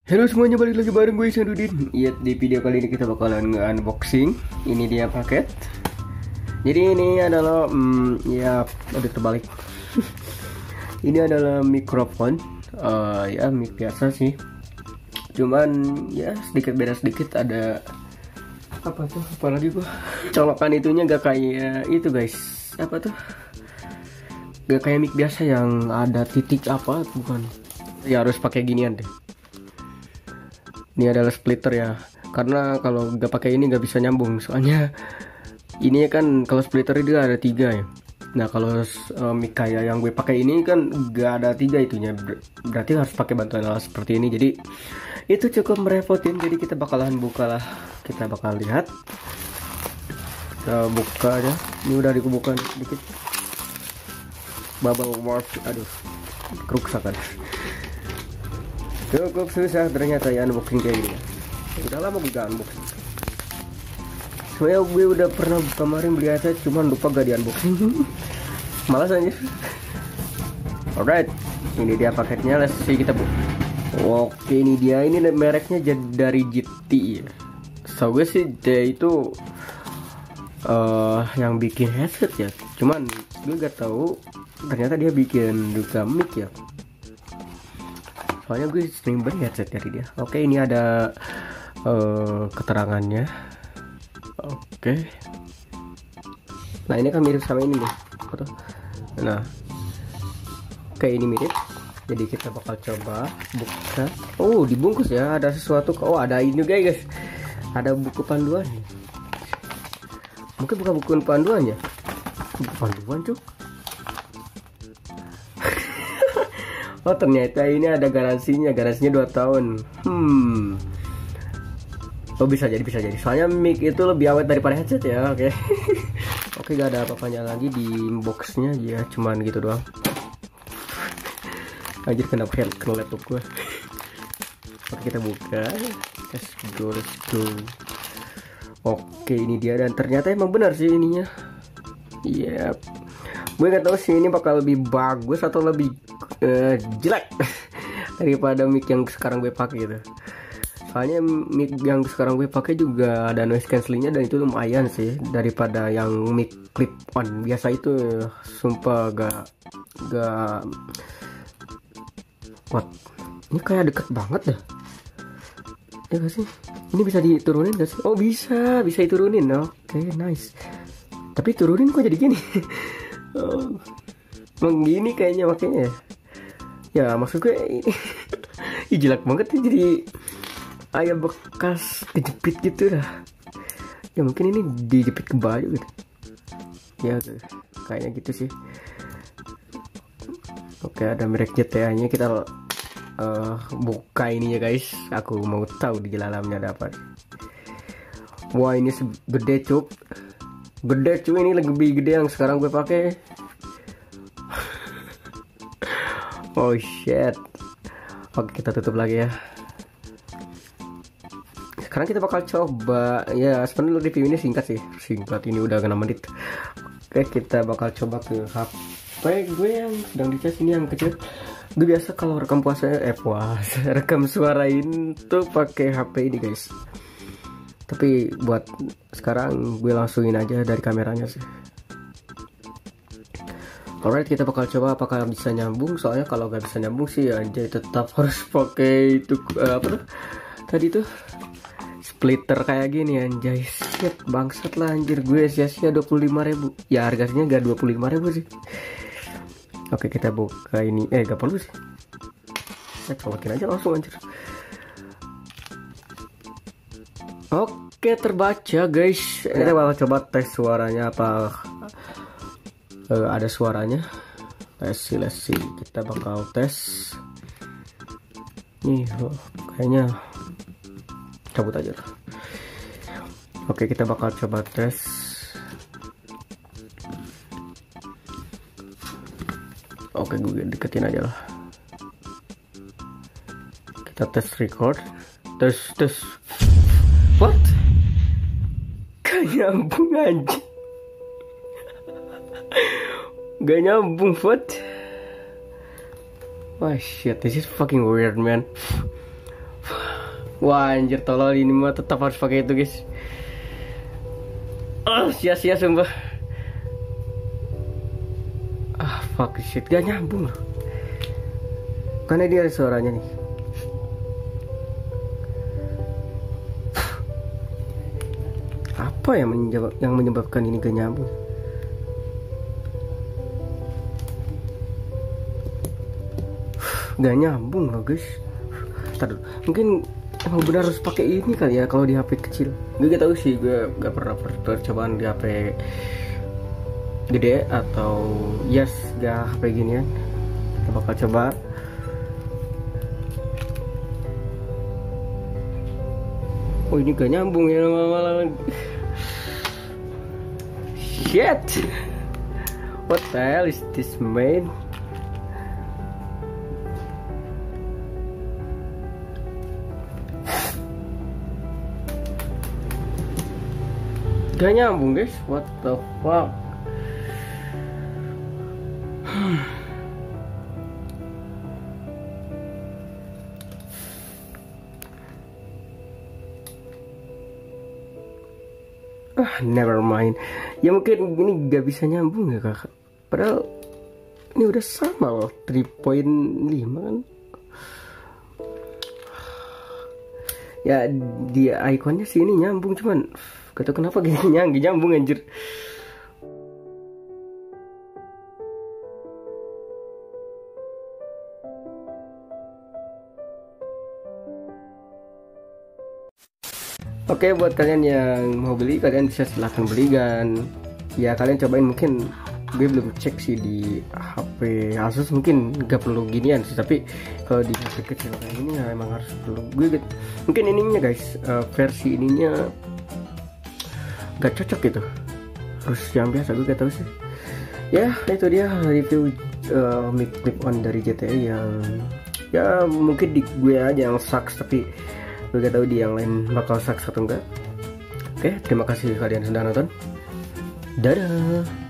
Halo semuanya, balik lagi bareng gue Sanudin. Ya, di video kali ini kita bakalan nge-unboxing. Ini dia paket. Jadi ini adalah ya udah terbalik. Ini adalah mikrofon. Ya mic biasa sih. Cuman ya sedikit beda sedikit, ada apa tuh? Apalagi gua colokan itunya gak kayak itu guys. Apa tuh? Gak kayak mic biasa yang ada titik apa, bukan. Ya harus pakai ginian deh. Ini adalah splitter ya, karena kalau nggak pakai ini nggak bisa nyambung, soalnya ini kan kalau splitter itu ada 3 ya. Nah kalau mic kayak yang gue pakai ini kan nggak ada 3 itunya, berarti harus pakai bantuan alat seperti ini. Jadi itu cukup merepotin. Jadi kita bakalan buka lah, kita bakal lihat. Kita buka aja. Ini udah dibuka dikit. Bubble wrap, aduh, keruksakan. Cukup susah ternyata ya unboxing kayak gini. Udah lama gue gak unboxing. Soalnya gue udah pernah kemarin beli aja, cuman lupa gak di unboxing. Malas aja. Alright, ini dia paketnya. Let's see, kita buka. Oke, ini dia. Ini mereknya dari GT. So gue sih dia itu yang bikin headset ya. Cuman gue gak tahu ternyata dia bikin juga mic ya. Soalnya gue sering beli headset dari dia. Oke, ini ada keterangannya. Oke. Nah ini kan mirip sama ini nih. Nah, oke, ini mirip. Jadi kita bakal coba buka. Oh, dibungkus ya. Ada sesuatu. Oh, ada ini juga guys. Ada buku panduan. Mungkin bukan buku panduan ya. Buku panduan cuk. Oh ternyata ini ada garansinya 2 tahun. Oh bisa jadi. Soalnya mic itu lebih awet daripada headset ya. Oke. Oke, gak ada apa-apanya lagi di boxnya ya, cuman gitu doang. Anjir, kena laptop gue. Oke, kita buka. Let's go. Oke, ini dia, dan ternyata emang benar sih ininya. Yep. Gue gak tahu sih ini bakal lebih bagus atau lebih jelek daripada mic yang sekarang gue pakai gitu. Soalnya mic yang sekarang gue pakai juga ada noise cancellingnya, dan itu lumayan sih daripada yang mic clip on biasa itu. Sumpah gak what, ini kayak deket banget dah ya gak sih? Ini bisa diturunin gak sih? Oh bisa diturunin. Oke, nice. Tapi turunin kok jadi gini? Oh, emang gini kayaknya makanya ya, maksud gue ini jelek banget ya, jadi ayam bekas kejepit gitu dah ya. Mungkin ini dijepit ke baju gitu ya, kayaknya gitu sih. Oke, ada merek GTA nya. Kita buka ininya guys. Aku mau tahu di dalamnya ada apa. Wah, ini gede cuk. Ini lebih gede yang sekarang gue pakai. Oh shit. Oke, kita tutup lagi ya. Sekarang kita bakal coba ya. Sebenarnya review ini singkat sih. Ini udah 6 menit. Oke, kita bakal coba ke HP gue yang sedang dicas. Ini yang kecil. Gue biasa kalau rekam rekam suarain tuh pakai HP ini guys. Tapi buat sekarang gue langsungin aja dari kameranya sih. Alright, kita bakal coba apakah bisa nyambung. Soalnya kalau nggak bisa nyambung sih anjay, tetap harus pakai itu apa tuh tadi tuh, splitter kayak gini anjay. Shit, bangsat lah anjir, gue sia-sia 25.000. Ya harganya nggak 25.000 sih. Oke, kita buka ini. Gak perlu sih. Saya colokin aja langsung anjir. Oke, terbaca guys. Kita bakal coba tes suaranya apa. Ada suaranya. Let's see. Kita bakal tes. Nih, kayaknya cabut aja lah. Oke, kita bakal coba tes. Oke, gue deketin aja lah. Kita tes record. Tes. What? Gak nyambung anjing. Gak nyambung, what? Wah shit, this is fucking weird man. Wah anjir, tolol, ini mah tetap harus pakai itu guys. Sia-sia sumpah. Fuck shit, gak nyambung loh. Karena dia ada suaranya nih. Apa yang menyebabkan ini gak nyambung? Gak nyambung loh guys. Ntar dulu. Mungkin emang benar harus pakai ini kali ya kalau di HP kecil. Gue gak tahu sih, gue gak pernah percobaan di HP gede atau gak HP ginian. Kita bakal coba. Oh ini gak nyambung ya malah. Shit. What the hell is this made? Gak nyambung guys, what the fuck. Never mind. Ya mungkin ini gak bisa nyambung ya kakak. Padahal ini udah sama loh, 3.5 kan. Ya di ikonnya sih ini nyambung, cuman gak tau kenapa gini nyambung anjir. Oke, buat kalian yang mau beli, kalian bisa silahkan beli. Dan ya kalian cobain, mungkin gue belum cek sih di HP Asus, mungkin gak perlu ginian sih, tapi kalau di HP kecil kayak ini ya emang harus perlu. Gue mungkin ininya guys, versi ininya gak cocok gitu, terus yang biasa gue gak tahu sih. Ya itu dia review mic clip on dari ZTE yang ya mungkin di gue aja yang sucks, tapi gue gak tahu di yang lain bakal sucks atau enggak. Oke, terima kasih kalian sudah nonton. Dadah.